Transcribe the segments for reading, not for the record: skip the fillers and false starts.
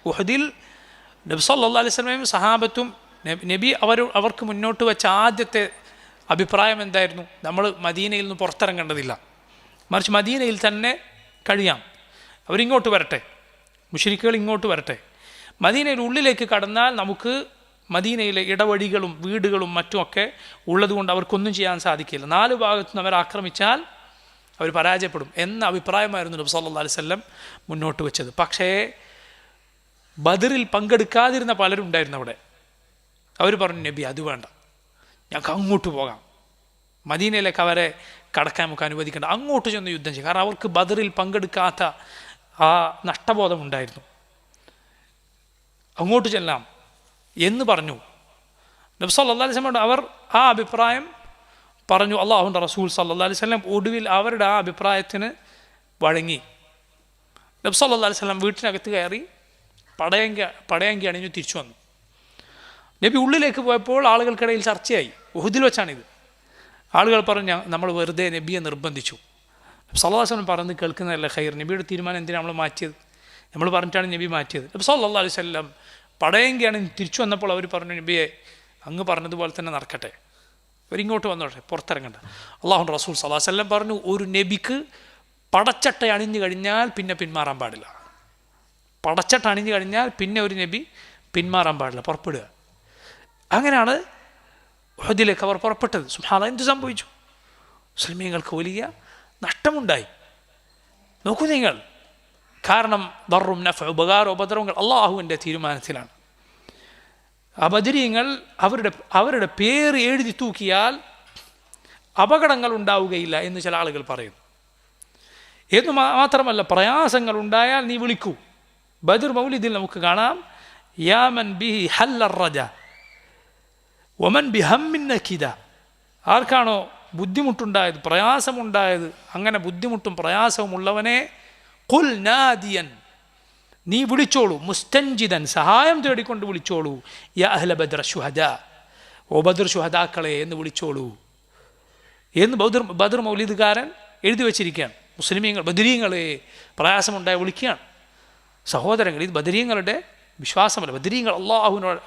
ഉഹദിൽ നബി സല്ലല്ലാഹു അലൈഹി വസല്ലമയും സഹാബത്തും നബി അവർക്ക് മുന്നോട്ട് വെച്ച ആദ്യത്തെ അഭിപ്രായം എന്തായിരുന്നു? നമ്മൾ മദീനയിൽ നിന്ന് പുറത്തിറങ്ങേണ്ടതില്ല, മറിച്ച് മദീനയിൽ തന്നെ കഴിയാം, അവരിങ്ങോട്ട് വരട്ടെ, മുശ്രിക്കുകൾ ഇങ്ങോട്ട് വരട്ടെ. മദീനയിൽ ഉള്ളിലേക്ക് കടന്നാൽ നമുക്ക് മദീനയിലെ ഇടവഴികളും വീടുകളും മറ്റുമൊക്കെ ഉള്ളതുകൊണ്ട് അവർക്കൊന്നും ചെയ്യാൻ സാധിക്കില്ല, 4 ഭാഗത്തുനിന്ന് അവർ ആക്രമിച്ചാൽ അവർ പരാജയപ്പെടും എന്ന അഭിപ്രായമായിരുന്നു നബി സല്ലല്ലാഹു അലൈഹി വസല്ലം മുന്നോട്ട് വെച്ചത്. പക്ഷേ ബദറിൽ പങ്കെടുക്കാതിരുന്ന പലരും ഉണ്ടായിരുന്നു അവിടെ. അവർ പറഞ്ഞു, നബി അത് വേണ്ട, ഞങ്ങൾക്ക് അങ്ങോട്ട് പോകാം, മദീനയിലേക്ക് അവരെ കടക്കാൻ നമുക്ക് അനുവദിക്കേണ്ട, അങ്ങോട്ട് ചെന്ന് യുദ്ധം ചെയ്യും. കാരണം അവർക്ക് ബദറിൽ പങ്കെടുക്കാത്ത ആ നഷ്ടബോധം ഉണ്ടായിരുന്നു. അങ്ങോട്ട് ചെല്ലാം എന്ന് പറഞ്ഞു നബി സല്ലല്ലാഹു അലൈഹി വസല്ലം. അവർ ആ അഭിപ്രായം പറഞ്ഞു. അള്ളാഹുവിൻ്റെ റസൂൽ സല്ലല്ലാഹു അലൈഹി വസല്ലം ഒടുവിൽ അവരുടെ ആ അഭിപ്രായത്തിന് വഴങ്ങി. നബി സല്ലല്ലാഹു അലൈഹി വസല്ലം വീട്ടിനകത്ത് കയറി പടയങ്കി അണിഞ്ഞു തിരിച്ചു വന്നു. നബി ഉള്ളിലേക്ക് പോയപ്പോൾ ആളുകൾക്കിടയിൽ ചർച്ചയായി. ഉഹുദിൽ വെച്ചാണിത്. ആളുകൾ പറഞ്ഞു, നമ്മൾ വെറുതെ നബിയെ നിർബന്ധിച്ചു. സല്ലല്ലാഹു അലൈഹി വസല്ലം പറഞ്ഞ് കേൾക്കുന്നതല്ല ഖൈർ, നബിയുടെ തീരുമാനം എന്തിനാണ് നമ്മൾ മാറ്റിയത്? നമ്മൾ പറഞ്ഞിട്ടാണ് നബി മാറ്റിയത്. നബി സല്ലല്ലാഹു അലൈഹി വസല്ലം പടയങ്കിയാണ് തിരിച്ചു വന്നപ്പോൾ അവർ പറഞ്ഞു, നബിയെ അങ്ങ് പറഞ്ഞതുപോലെ തന്നെ നടക്കട്ടെ, അവരിങ്ങോട്ട് വന്നോട്ടെ, പുറത്തിറങ്ങണ്ട. അള്ളാഹുവിൻ്റെ റസൂൽ സല്ലല്ലാഹു അലൈഹി വസല്ലം പറഞ്ഞു, ഒരു നബിക്ക് പടച്ചട്ട അണിഞ്ഞു കഴിഞ്ഞാൽ പിന്നെ പിന്മാറാൻ പാടില്ല. പടച്ചട്ട അണിഞ്ഞു കഴിഞ്ഞാൽ പിന്നെ ഒരു നബി പിന്മാറാൻ പാടില്ല, പുറപ്പെടുക. അങ്ങനെയാണ് ഉഹദിലേക്ക് അവർ പുറപ്പെട്ടത്. സുബ്ഹാനല്ലാഹ്, എന്ത് സംഭവിച്ചു? മുസ്ലിമീങ്ങൾക്ക് വലിയ നഷ്ടമുണ്ടായി. നോക്കൂ നിങ്ങൾ, കാരണം ദർറും നഫഉ, ഉപകാരവും ഉപദ്രവങ്ങൾ അള്ളാഹുവിൻ്റെ തീരുമാനത്തിലാണ്. ആ ബദരീങ്ങൾ അവരുടെ പേര് എഴുതി തൂക്കിയാൽ അപകടങ്ങൾ ഉണ്ടാവുകയില്ല എന്ന് ചില ആളുകൾ പറയുന്നു. എന്ന് മാത്രമല്ല, പ്രയാസങ്ങൾ ഉണ്ടായാൽ നീ വിളിക്കൂ. ബദർ മൗലിദിൽ നമുക്ക് കാണാം, യാമൻ ബിഹി ഹല്ലർ റജ വമൻ ബിഹമ്മിൻ നകിദ. ആർക്കാണോ ബുദ്ധിമുട്ടുണ്ടായത്, പ്രയാസമുണ്ടായത്, അങ്ങനെ ബുദ്ധിമുട്ടും പ്രയാസവും ഉള്ളവനെ ഖുൽ നാദിയൻ, നീ വിളിച്ചോളൂ, മുസ്തൻജിദൻ, സഹായം തേടിക്കൊണ്ട് വിളിച്ചോളൂ, യാ അഹ്ല ബദർ ശുഹദാ, ഓ ബദർ ശുഹദാക്കളെ എന്ന് വിളിച്ചോളൂ എന്ന് ബദർ മൗലിദുകാരൻ എഴുതി വച്ചിരിക്കുകയാണ്. മുസ്ലിമീങ്ങൾ ബദരീങ്ങളെ പ്രയാസമുണ്ടായി വിളിക്കുകയാണ്. സഹോദരങ്ങൾ, ഇത് ബദരീങ്ങളുടെ വിശ്വാസമല്ല. ബദരീങ്ങൾ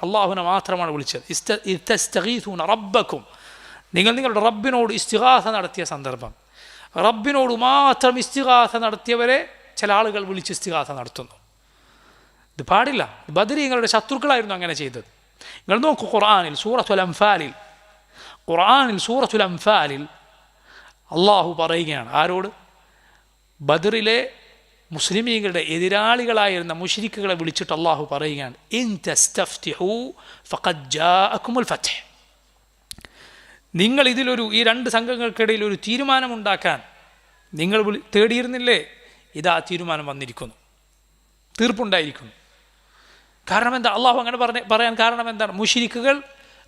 അള്ളാഹുവിനെ മാത്രമാണ് വിളിച്ചത്. ഇസ്തഗീഥൂന റബ്ബക്കും, നിങ്ങൾ നിങ്ങളുടെ റബ്ബിനോട് ഇസ്തിഗാസ നടത്തിയ സന്ദർഭം. റബ്ബിനോട് മാത്രം ഇസ്തിഗാസ നടത്തിയവരെ ചില ആളുകൾ വിളിച്ച് ഇസ്തിഗാസ നടത്തുന്നു. ഇത് പാടില്ല. ബദരീങ്ങളുടെ ശത്രുക്കളായിരുന്നു അങ്ങനെ ചെയ്തത്. നിങ്ങൾ നോക്കൂ, ഖുർആനിൽ സൂറത്തുൽ അംഫാലിൽ അള്ളാഹു പറയുകയാണ് ആരോട്? ബദറിലെ മുസ്ലിമീങ്ങളുടെ എതിരാളികളായിരുന്ന മുശ്രിക്കുകളെ വിളിച്ചിട്ട് അള്ളാഹു പറയുകയാണ്, ഇൻ തസ്തഫ്തിഹു ഫഖദ് ജാഅകുമുൽ ഫത്ഹ്. നിങ്ങൾ ഈ 2 സംഘങ്ങൾക്കിടയിൽ ഒരു തീരുമാനമുണ്ടാക്കാൻ നിങ്ങൾ തേടിയിരുന്നില്ലേ? ഇതാ തീരുമാനം വന്നിരിക്കുന്നു, തീർപ്പുണ്ടായിരിക്കുന്നു. കാരണം എന്താ? അള്ളാഹു അങ്ങനെ പറയാൻ കാരണം എന്താണ്? മുശ്രിക്കുകൾ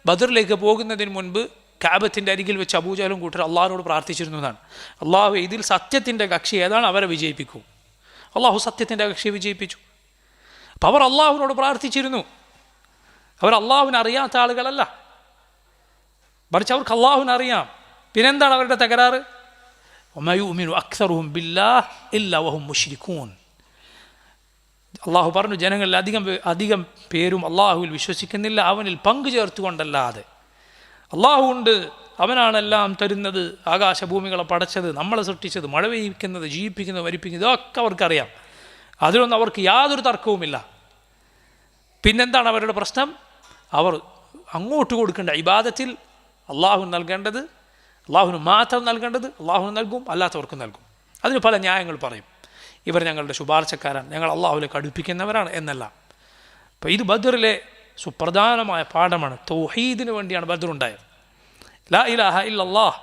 ബദറിലേക്ക് പോകുന്നതിന് മുൻപ് കഅബത്തിൻ്റെ അരികിൽ വെച്ച് അബൂജഹലും കൂട്ടർ അള്ളാഹുവിനോട് പ്രാർത്ഥിച്ചിരുന്നതാണ്, അള്ളാഹു ഇതിൽ സത്യത്തിൻ്റെ കക്ഷി ഏതാണ് അവരെ വിജയിപ്പിക്കൂ. അള്ളാഹു സത്യത്തിൻ്റെ കക്ഷിയെ വിജയിപ്പിച്ചു. അപ്പം അവർ അള്ളാഹുവിനോട് പ്രാർത്ഥിച്ചിരുന്നു. അവർ അള്ളാഹുവിനെ അറിയാത്ത ആളുകളല്ല, മറിച്ച് അവർക്ക് അള്ളാഹുവിനെ അറിയാം. പിന്നെന്താണ് അവരുടെ തകരാറ്? വമാ യുഅ്മിനു അക്സറുഹും ബില്ലാഹ് ഇല്ലാ വഹും മുശ്രികൂൻ. അള്ളാഹു പറഞ്ഞു, ജനങ്ങളിൽ അധികം പേരും അള്ളാഹുവിൽ വിശ്വസിക്കുന്നില്ല, അവനിൽ പങ്കു ചേർത്തുകൊണ്ടല്ലാതെ. അള്ളാഹു ഉണ്ട്, അവനാണെല്ലാം തരുന്നത്, ആകാശഭൂമികളെ പടച്ചത്, നമ്മളെ സൃഷ്ടിച്ചത്, മഴ പെയ്യിക്കുന്നത്, ജീവിപ്പിക്കുന്നത്, മരിപ്പിക്കുന്നത്, ഇതൊക്കെ അവർക്കറിയാം. അതിലൊന്നും അവർക്ക് യാതൊരു തർക്കവുമില്ല. പിന്നെന്താണ് അവരുടെ പ്രശ്നം? അവർ അങ്ങോട്ട് കൊടുക്കേണ്ട ഇബാദത്തിൽ അള്ളാഹുവിന് നൽകേണ്ടത്, അള്ളാഹുവിന് മാത്രം നൽകേണ്ടത് അള്ളാഹുവിന് നൽകും, അല്ലാത്തവർക്കും നൽകും. അതിന് പല ന്യായങ്ങൾ പറയും. ഇവർ ഞങ്ങളുടെ ശുപാർശക്കാരാണ്, ഞങ്ങൾ അള്ളാഹുവിലേക്ക് അടുപ്പിക്കുന്നവരാണ് എന്നല്ല. അപ്പോൾ ഇത് ബദറിലെ സുപ്രധാനമായ പാഠമാണ്. തൗഹീദിന് വേണ്ടിയാണ് ബദറുണ്ടായത്. ലാ ഇലാഹ ഇല്ലല്ലാഹ്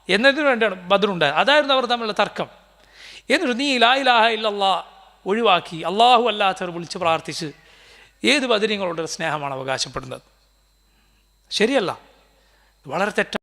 എന്നതിന് വേണ്ടിയാണ് ബദറുണ്ടായത്. അതായിരുന്നു അവർ തമ്മിലുള്ള തർക്കം. എന്നിട്ട് നീ ലാ ഇലാഹ ഇല്ലല്ലാഹ് ഒഴിവാക്കി അള്ളാഹു അല്ലാത്തവർ വിളിച്ച് പ്രാർത്ഥിച്ച് ഏത് ബദരീങ്ങളോട് സ്നേഹമാണ് അവകാശപ്പെടുന്നത്? ശരിയല്ല, വളരെ തെറ്റാണ്.